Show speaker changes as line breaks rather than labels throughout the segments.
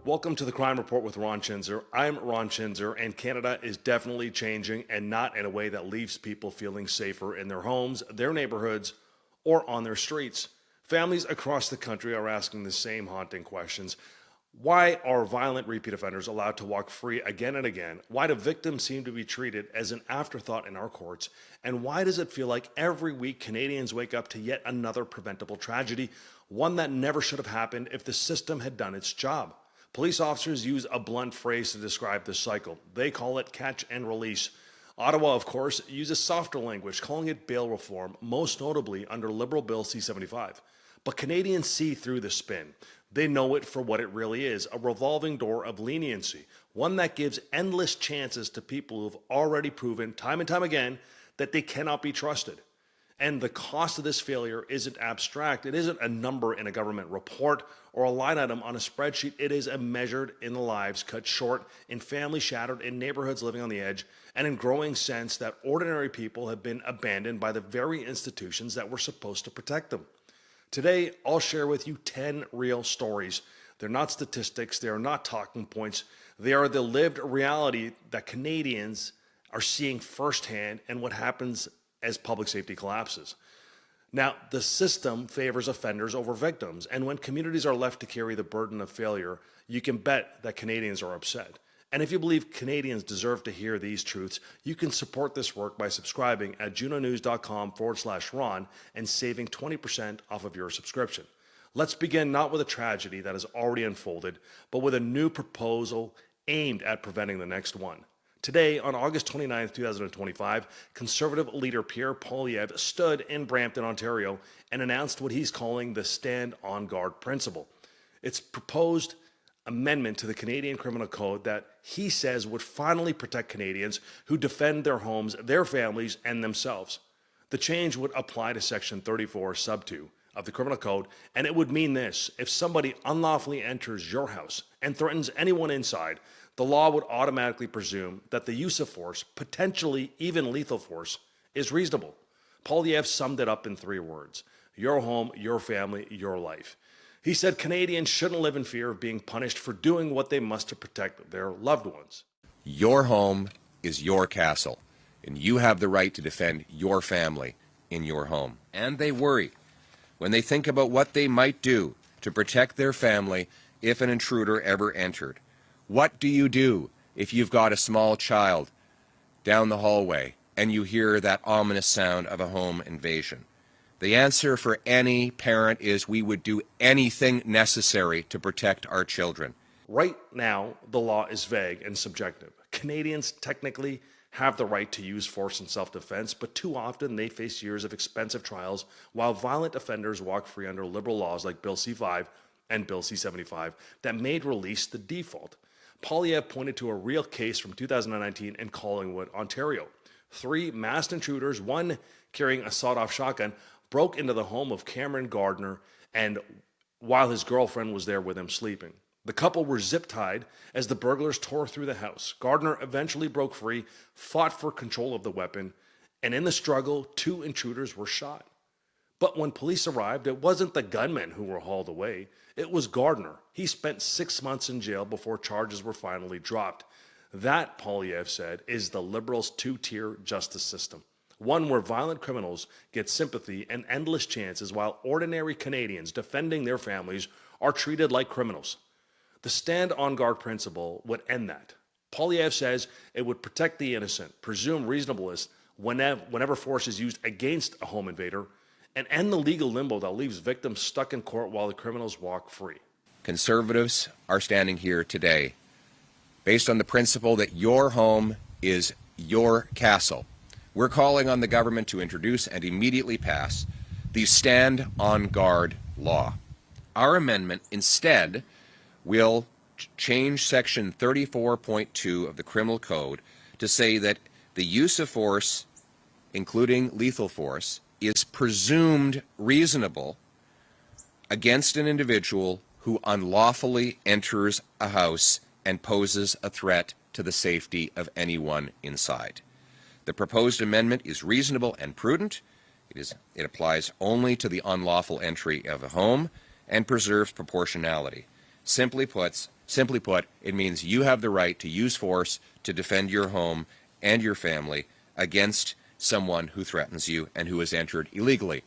Welcome to the Crime Report with Ron Chinzer. I'm Ron Chinzer, and Canada is definitely changing, and not in a way that leaves people feeling safer in their homes, their neighborhoods, or on their streets. Families across the country are asking the same haunting questions. Why are violent repeat offenders allowed to walk free again and again? Why do victims seem to be treated as an afterthought in our courts? And why does it feel like every week Canadians wake up to yet another preventable tragedy, one that never should have happened if the system had done its job? Police officers use a blunt phrase to describe this cycle. They call it catch and release. Ottawa, of course, uses softer language, calling it bail reform, most notably under Liberal Bill C-75. But Canadians see through the spin. They know it for what it really is, a revolving door of leniency, one that gives endless chances to people who've already proven time and time again that they cannot be trusted. And the cost of this failure isn't abstract. It isn't a number in a government report or a line item on a spreadsheet. It is measured in lives cut short, in families shattered, in neighborhoods living on the edge, and in growing sense that ordinary people have been abandoned by the very institutions that were supposed to protect them. Today, I'll share with you 10 real stories. They're not statistics, they are not talking points. They are the lived reality that Canadians are seeing firsthand and what happens as public safety collapses. Now, the system favors offenders over victims, and when communities are left to carry the burden of failure, you can bet that Canadians are upset. And if you believe Canadians deserve to hear these truths, you can support this work by subscribing at junonews.com/Ron and saving 20% off of your subscription. Let's begin not with a tragedy that has already unfolded, but with a new proposal aimed at preventing the next one. Today, on August 29, 2025, Conservative leader Pierre Poilievre stood in Brampton, Ontario, and announced what he's calling the Stand on Guard principle. It's proposed amendment to the Canadian Criminal Code that he says would finally protect Canadians who defend their homes, their families, and themselves. The change would apply to Section 34, Sub 2 of the Criminal Code, and it would mean this: if somebody unlawfully enters your house and threatens anyone inside, the law would automatically presume that the use of force, potentially even lethal force, is reasonable. Poilievre summed it up in 3 words: your home, your family, your life. He said Canadians shouldn't live in fear of being punished for doing what they must to protect their loved ones.
Your home is your castle, and you have the right to defend your family in your home. And they worry when they think about what they might do to protect their family if an intruder ever entered. What do you do if you've got a small child down the hallway and you hear that ominous sound of a home invasion? The answer for any parent is we would do anything necessary to protect our children.
Right now, the law is vague and subjective. Canadians technically have the right to use force in self-defense, but too often they face years of expensive trials while violent offenders walk free under liberal laws like Bill C-5 and Bill C-75 that made release the default. Poilievre pointed to a real case from 2019 in Collingwood, Ontario. 3 masked intruders, one carrying a sawed-off shotgun, broke into the home of Cameron Gardner, and while his girlfriend was there with him sleeping. The couple were zip-tied as the burglars tore through the house. Gardner eventually broke free, fought for control of the weapon, and in the struggle, 2 intruders were shot. But when police arrived, it wasn't the gunmen who were hauled away. It was Gardner. He spent 6 months in jail before charges were finally dropped. That, Poilievre said, is the Liberals' 2-tier justice system. One where violent criminals get sympathy and endless chances while ordinary Canadians defending their families are treated like criminals. The Stand on Guard principle would end that. Poilievre says it would protect the innocent, presume reasonableness whenever force is used against a home invader, and end the legal limbo that leaves victims stuck in court while the criminals walk free.
Conservatives are standing here today based on the principle that your home is your castle. We're calling on the government to introduce and immediately pass the Stand on Guard law. Our amendment instead will change Section 34.2 of the Criminal Code to say that the use of force, including lethal force, is presumed reasonable against an individual who unlawfully enters a house and poses a threat to the safety of anyone inside. The proposed amendment is reasonable and prudent. It applies only to the unlawful entry of a home and preserves proportionality. Simply put, Simply put, it means you have the right to use force to defend your home and your family against someone who threatens you and who has entered illegally.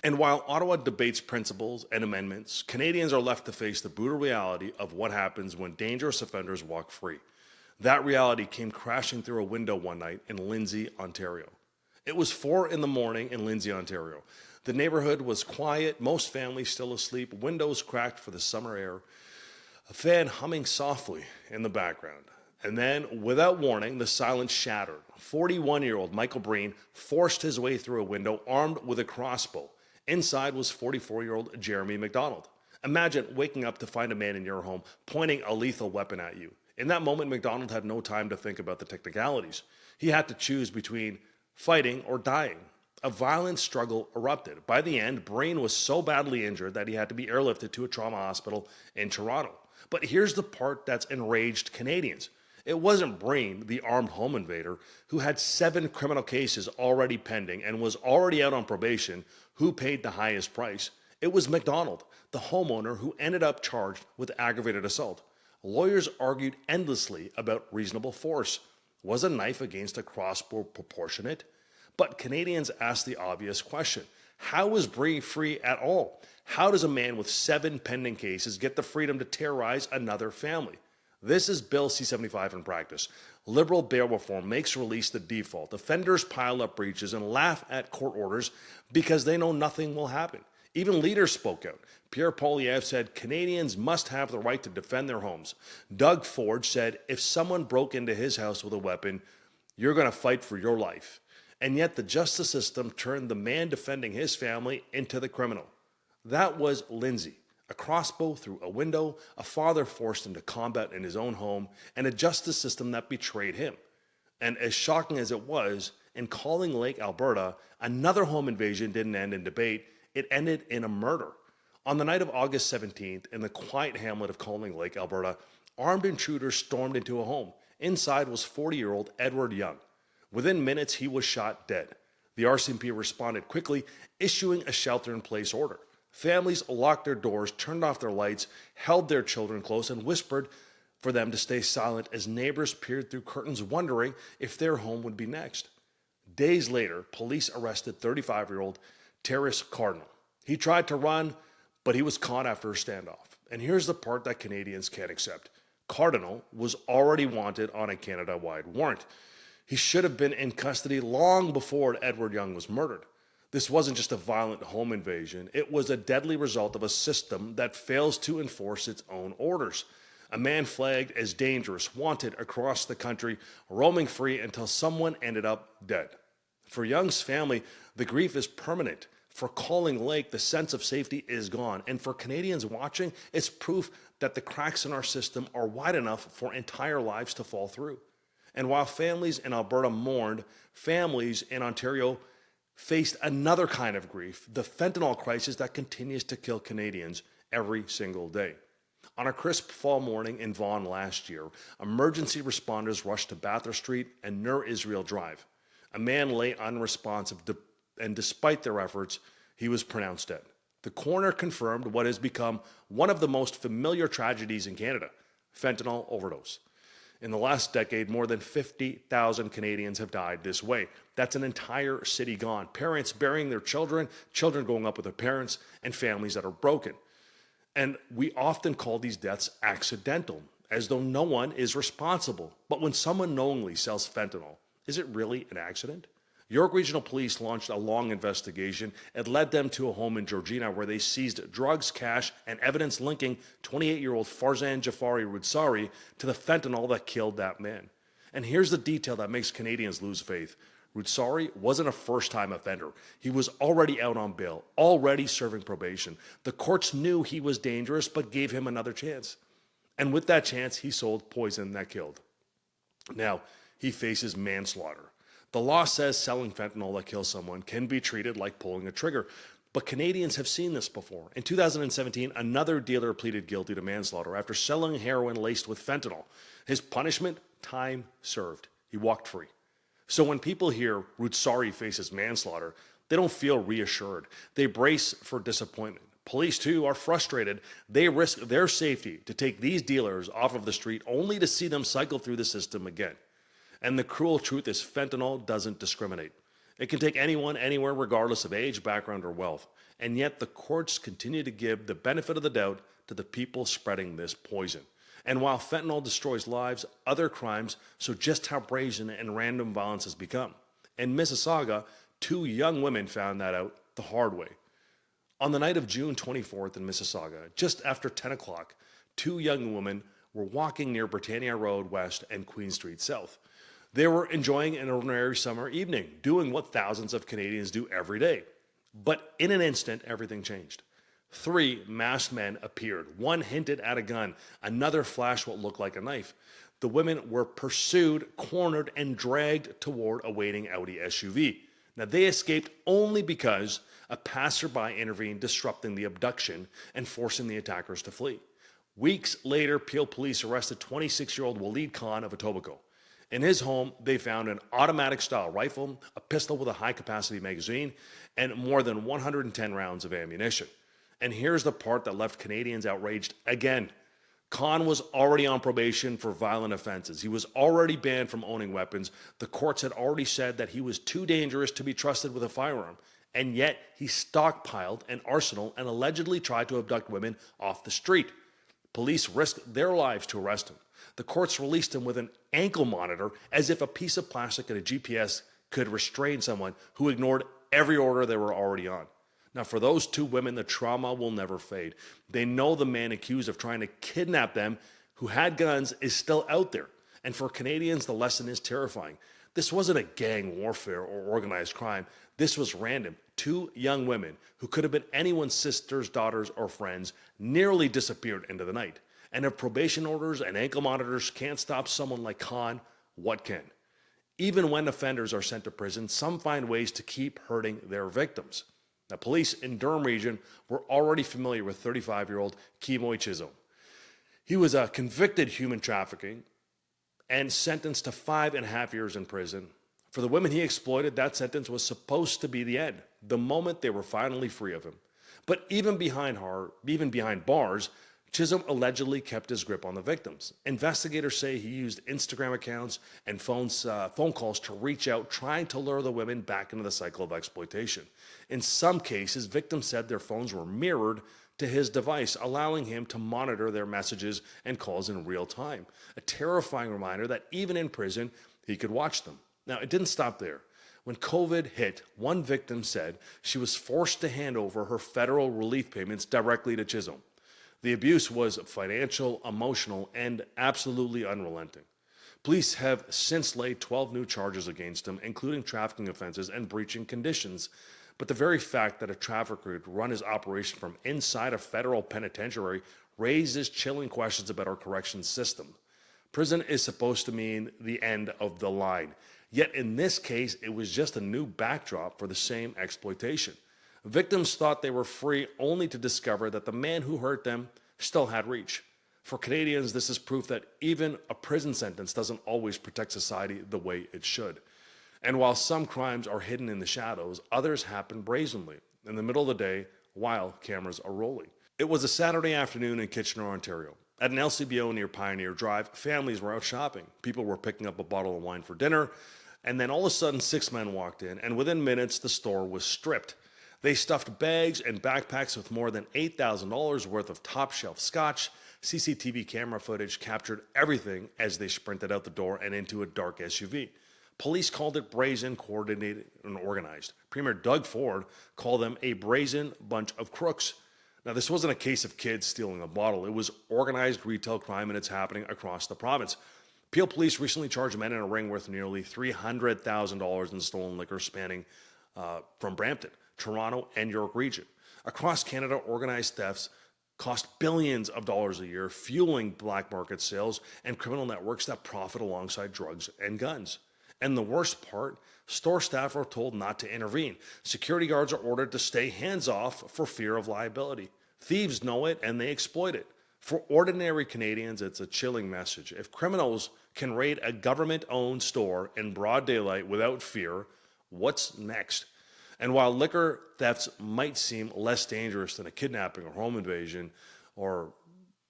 And while Ottawa debates principles and amendments, Canadians are left to face the brutal reality of what happens when dangerous offenders walk free. That reality came crashing through a window one night in Lindsay, Ontario. It was 4 in the morning in Lindsay, Ontario. The neighborhood was quiet, most families still asleep, windows cracked for the summer air, a fan humming softly in the background. And then, without warning, the silence shattered. 41-year-old Michael Breen forced his way through a window armed with a crossbow. Inside was 44-year-old Jeremy McDonald. Imagine waking up to find a man in your home pointing a lethal weapon at you. In that moment, McDonald had no time to think about the technicalities. He had to choose between fighting or dying. A violent struggle erupted. By the end, Brain was so badly injured that he had to be airlifted to a trauma hospital in Toronto. But here's the part that's enraged Canadians. It wasn't Brain, the armed home invader, who had 7 criminal cases already pending and was already out on probation, who paid the highest price. It was McDonald, the homeowner, who ended up charged with aggravated assault. Lawyers argued endlessly about reasonable force. Was a knife against a crossbow proportionate? But Canadians asked the obvious question. How was Breen free at all? How does a man with 7 pending cases get the freedom to terrorize another family? This is Bill C-75 in practice. Liberal bail reform makes release the default. Offenders pile up breaches and laugh at court orders because they know nothing will happen. Even leaders spoke out. Pierre Poilievre said Canadians must have the right to defend their homes. Doug Ford said if someone broke into his house with a weapon, you're going to fight for your life. And yet the justice system turned the man defending his family into the criminal. That was Lindsay. A crossbow through a window, a father forced into combat in his own home, and a justice system that betrayed him. And as shocking as it was, in Calling Lake, Alberta, another home invasion didn't end in debate, it ended in a murder. On the night of August 17th, in the quiet hamlet of Calling Lake, Alberta, armed intruders stormed into a home. Inside was 40-year-old Edward Young. Within minutes, he was shot dead. The RCMP responded quickly, issuing a shelter-in-place order. Families locked their doors, turned off their lights, held their children close, and whispered for them to stay silent as neighbors peered through curtains wondering if their home would be next. Days later, police arrested 35-year-old Terrace Cardinal. He tried to run, but he was caught after a standoff. And here's the part that Canadians can't accept. Cardinal was already wanted on a Canada-wide warrant. He should have been in custody long before Edward Young was murdered. This wasn't just a violent home invasion. It was a deadly result of a system that fails to enforce its own orders. A man flagged as dangerous, wanted across the country, roaming free until someone ended up dead. For Young's family, the grief is permanent. For Calling Lake, the sense of safety is gone. And for Canadians watching, it's proof that the cracks in our system are wide enough for entire lives to fall through. And while families in Alberta mourned, families in Ontario faced another kind of grief, the fentanyl crisis that continues to kill Canadians every single day. On a crisp fall morning in Vaughan last year, emergency responders rushed to Bathurst Street and Nur Israel Drive. A man lay unresponsive, and despite their efforts, he was pronounced dead. The coroner confirmed what has become one of the most familiar tragedies in Canada, fentanyl overdose. In the last decade, more than 50,000 Canadians have died this way. That's an entire city gone. Parents burying their children, children growing up with their parents, and families that are broken. And we often call these deaths accidental, as though no one is responsible. But when someone knowingly sells fentanyl, is it really an accident? York Regional Police launched a long investigation. It led them to a home in Georgina where they seized drugs, cash, and evidence linking 28-year-old Farzan Jafari Rudsari to the fentanyl that killed that man. And here's the detail that makes Canadians lose faith. Rudsari wasn't a first-time offender. He was already out on bail, already serving probation. The courts knew he was dangerous but gave him another chance. And with that chance, he sold poison that killed. Now, he faces manslaughter. The law says selling fentanyl that kills someone can be treated like pulling a trigger, but Canadians have seen this before. In 2017, another dealer pleaded guilty to manslaughter after selling heroin laced with fentanyl. His punishment? Time served. He walked free. So when people hear Rudsari faces manslaughter, they don't feel reassured. They brace for disappointment. Police, too, are frustrated. They risk their safety to take these dealers off of the street only to see them cycle through the system again. And the cruel truth is fentanyl doesn't discriminate. It can take anyone, anywhere, regardless of age, background, or wealth. And yet the courts continue to give the benefit of the doubt to the people spreading this poison. And while fentanyl destroys lives, other crimes show just how brazen and random violence has become. In Mississauga, 2 young women found that out the hard way. On the night of June 24th in Mississauga, just after 10 o'clock, 2 young women were walking near Britannia Road West and Queen Street South. They were enjoying an ordinary summer evening, doing what thousands of Canadians do every day. But in an instant, everything changed. 3 masked men appeared. One hinted at a gun. Another flashed what looked like a knife. The women were pursued, cornered, and dragged toward a waiting Audi SUV. Now, they escaped only because a passerby intervened, disrupting the abduction and forcing the attackers to flee. Weeks later, Peel police arrested 26-year-old Waleed Khan of Etobicoke. In his home, they found an automatic-style rifle, a pistol with a high-capacity magazine, and more than 110 rounds of ammunition. And here's the part that left Canadians outraged again. Khan was already on probation for violent offenses. He was already banned from owning weapons. The courts had already said that he was too dangerous to be trusted with a firearm. And yet, he stockpiled an arsenal and allegedly tried to abduct women off the street. Police risked their lives to arrest him. The courts released him with an ankle monitor, as if a piece of plastic and a GPS could restrain someone who ignored every order they were already on. Now, for those 2 women, the trauma will never fade. They know the man accused of trying to kidnap them, who had guns, is still out there. And for Canadians, the lesson is terrifying. This wasn't a gang warfare or organized crime. This was random. 2 young women, who could have been anyone's sisters, daughters, or friends, nearly disappeared into the night. And if probation orders and ankle monitors can't stop someone like Khan, what can? Even when offenders are sent to prison, some find ways to keep hurting their victims. Now, police in Durham region were already familiar with 35-year-old Kimoy Chisholm. He was a convicted human trafficking and sentenced to 5.5 years in prison. For the women he exploited, that sentence was supposed to be the end, the moment they were finally free of him. But even behind bars, Chisholm allegedly kept his grip on the victims. Investigators say he used Instagram accounts and phone calls to reach out, trying to lure the women back into the cycle of exploitation. In some cases, victims said their phones were mirrored to his device, allowing him to monitor their messages and calls in real time. A terrifying reminder that even in prison, he could watch them. Now, it didn't stop there. When COVID hit, one victim said she was forced to hand over her federal relief payments directly to Chisholm. The abuse was financial, emotional, and absolutely unrelenting. Police have since laid 12 new charges against him, including trafficking offenses and breaching conditions. But the very fact that a trafficker could run his operation from inside a federal penitentiary raises chilling questions about our corrections system. Prison is supposed to mean the end of the line. Yet in this case, it was just a new backdrop for the same exploitation. Victims thought they were free only to discover that the man who hurt them still had reach. For Canadians, this is proof that even a prison sentence doesn't always protect society the way it should. And while some crimes are hidden in the shadows, others happen brazenly, in the middle of the day, while cameras are rolling. It was a Saturday afternoon in Kitchener, Ontario. At an LCBO near Pioneer Drive, families were out shopping. People were picking up a bottle of wine for dinner, and then all of a sudden 6 men walked in, and within minutes the store was stripped. They stuffed bags and backpacks with more than $8,000 worth of top-shelf scotch. CCTV camera footage captured everything as they sprinted out the door and into a dark SUV. Police called it brazen, coordinated, and organized. Premier Doug Ford called them a brazen bunch of crooks. Now, this wasn't a case of kids stealing a bottle. It was organized retail crime, and it's happening across the province. Peel police recently charged men in a ring worth nearly $300,000 in stolen liquor spanning from Brampton, Toronto, and York region. Across Canada, organized thefts cost billions of dollars a year, fueling black market sales and criminal networks that profit alongside drugs and guns. And the worst part, store staff are told not to intervene. Security guards are ordered to stay hands off for fear of liability. Thieves know it and they exploit it. For ordinary Canadians, it's a chilling message. If criminals can raid a government-owned store in broad daylight without fear, what's next? And while liquor thefts might seem less dangerous than a kidnapping or home invasion, or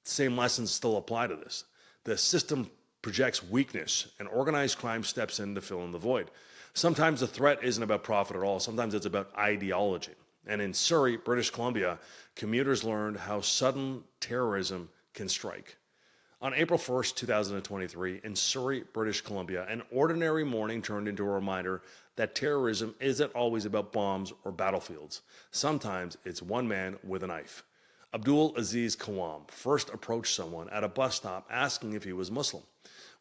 same lessons still apply to this. The system projects weakness, and organized crime steps in to fill in the void. Sometimes the threat isn't about profit at all. Sometimes it's about ideology. And in Surrey, British Columbia, commuters learned how sudden terrorism can strike. On April 1st, 2023, in Surrey, British Columbia, an ordinary morning turned into a reminder that terrorism isn't always about bombs or battlefields. Sometimes it's one man with a knife. Abdul Aziz Kawam first approached someone at a bus stop asking if he was Muslim.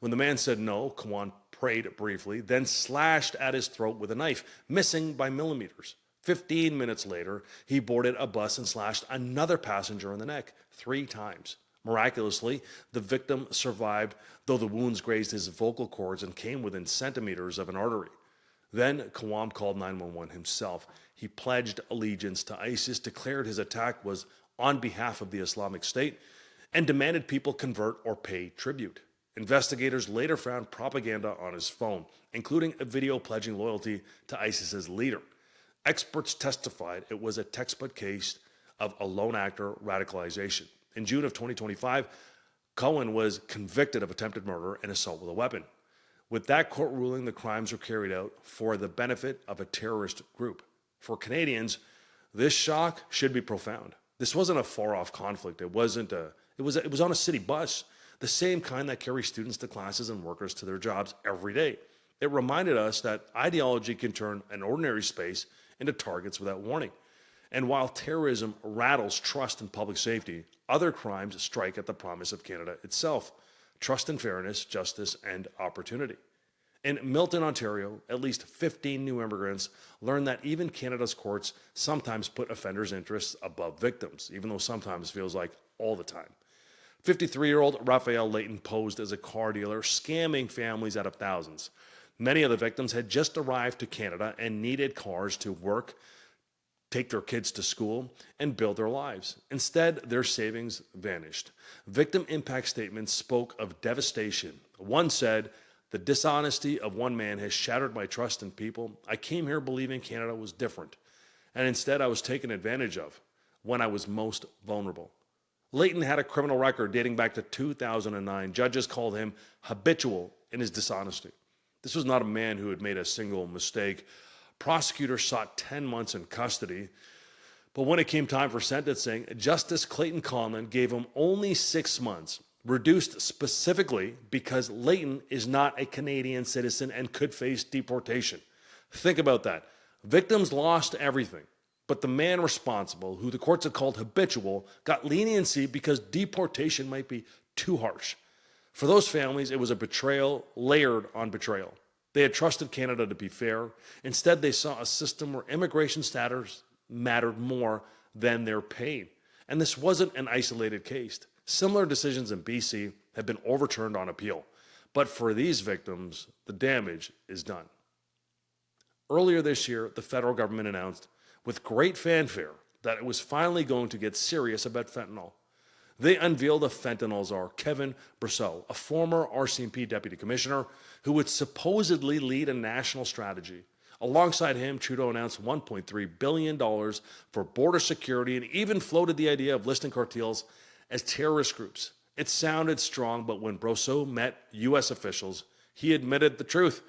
When the man said no, Kawam prayed briefly, then slashed at his throat with a knife, missing by millimeters. 15 minutes later, he boarded a bus and slashed another passenger in the neck 3 times. Miraculously, the victim survived, though the wounds grazed his vocal cords and came within centimeters of an artery. Then Kawam called 911 himself. He pledged allegiance to ISIS, declared his attack was on behalf of the Islamic State, and demanded people convert or pay tribute. Investigators later found propaganda on his phone, including a video pledging loyalty to ISIS's leader. Experts testified it was a textbook case of a lone actor radicalization. In June of 2025, Cohen was convicted of attempted murder and assault with a weapon. With that court ruling, the crimes were carried out for the benefit of a terrorist group. For Canadians, this shock should be profound. This wasn't a far-off conflict. It was on a city bus, the same kind that carries students to classes and workers to their jobs every day. It reminded us that ideology can turn an ordinary space into targets without warning. And while terrorism rattles trust in public safety, other crimes strike at the promise of Canada itself: trust in fairness, justice, and opportunity. In Milton, Ontario, at least 15 new immigrants learned that even Canada's courts sometimes put offenders' interests above victims, even though sometimes feels like all the time. 53-year-old Raphael Layton posed as a car dealer, scamming families out of thousands. Many of the victims had just arrived to Canada and needed cars to work, take their kids to school, and build their lives. Instead, their savings vanished. Victim impact statements spoke of devastation. One said, "The dishonesty of one man has shattered my trust in people. I came here believing Canada was different, and instead I was taken advantage of when I was most vulnerable." Layton had a criminal record dating back to 2009. Judges called him habitual in his dishonesty. This was not a man who had made a single mistake. Prosecutors sought 10 months in custody, but when it came time for sentencing, Justice Clayton Conlon gave him only 6 months, reduced specifically because Layton is not a Canadian citizen and could face deportation. Think about that. Victims lost everything, but the man responsible, who the courts have called habitual, got leniency because deportation might be too harsh. For those families, it was a betrayal layered on betrayal. They had trusted Canada to be fair. Instead, they saw a system where immigration status mattered more than their pain. And this wasn't an isolated case. Similar decisions in BC have been overturned on appeal. But for these victims, the damage is done. Earlier this year, the federal government announced, with great fanfare, that it was finally going to get serious about fentanyl. They unveiled a fentanyl czar, Kevin Brousseau, a former RCMP deputy commissioner who would supposedly lead a national strategy. Alongside him, Trudeau announced $1.3 billion for border security and even floated the idea of listing cartels as terrorist groups. It sounded strong, but when Brousseau met U.S. officials, he admitted the truth.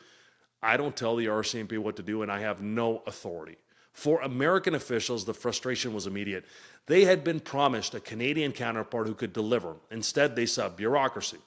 "I don't tell the RCMP what to do, and I have no authority." For American officials, the frustration was immediate. They had been promised a Canadian counterpart who could deliver. Instead, they saw bureaucracy.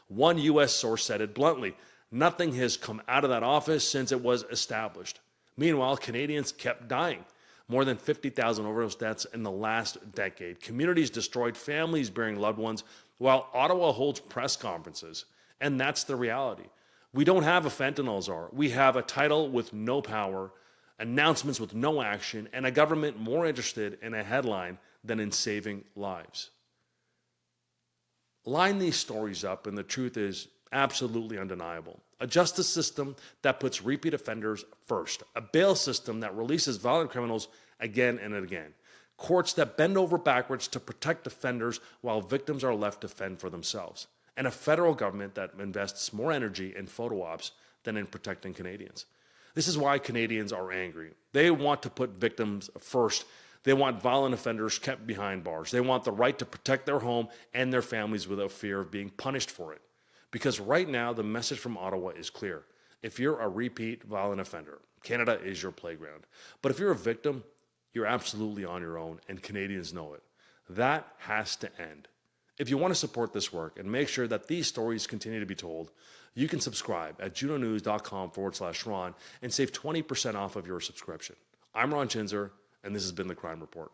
One U.S. source said it bluntly: "Nothing has come out of that office since it was established." Meanwhile, Canadians kept dying. More than 50,000 overdose deaths in the last decade. Communities destroyed, families burying loved ones, while Ottawa holds press conferences. And that's the reality. We don't have a fentanyl czar. We have a title with no power, announcements with no action, and a government more interested in a headline than in saving lives. Line these stories up, and the truth is absolutely undeniable. A justice system that puts repeat offenders first. A bail system that releases violent criminals again and again. Courts that bend over backwards to protect offenders while victims are left to fend for themselves. And a federal government that invests more energy in photo ops than in protecting Canadians. This is why Canadians are angry. They want to put victims first. They want violent offenders kept behind bars. They want the right to protect their home and their families without fear of being punished for it. Because right now, the message from Ottawa is clear. If you're a repeat violent offender, Canada is your playground. But if you're a victim, you're absolutely on your own, and Canadians know it. That has to end. If you want to support this work and make sure that these stories continue to be told, you can subscribe at junonews.com/Ron and save 20% off of your subscription. I'm Ron Chinzer, and this has been The Crime Report.